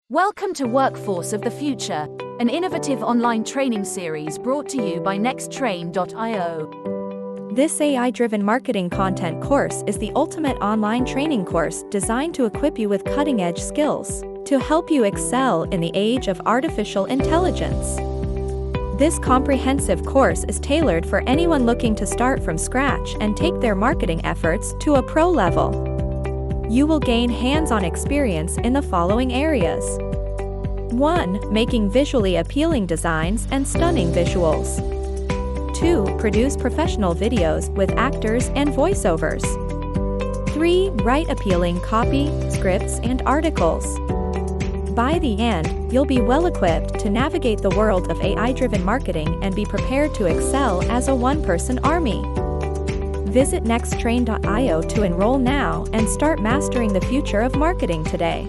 Welcome to Workforce of the Future, an innovative online training series brought to you by Nexttrain.io. This AI-driven marketing content course is the ultimate online training course designed to equip you with cutting-edge skills to help you excel in the age of artificial intelligence. This comprehensive course is tailored for anyone looking to start from scratch and take their marketing efforts to a pro level. You will gain hands-on experience in the following areas. 1. Making visually appealing designs and stunning visuals. 2. Produce professional videos with actors and voiceovers. 3. Write appealing copy, scripts, and articles. By the end, you'll be well-equipped to navigate the world of AI-driven marketing and be prepared to excel as a one-person army. Visit Nexttrain.io to enroll now and start mastering the future of marketing today.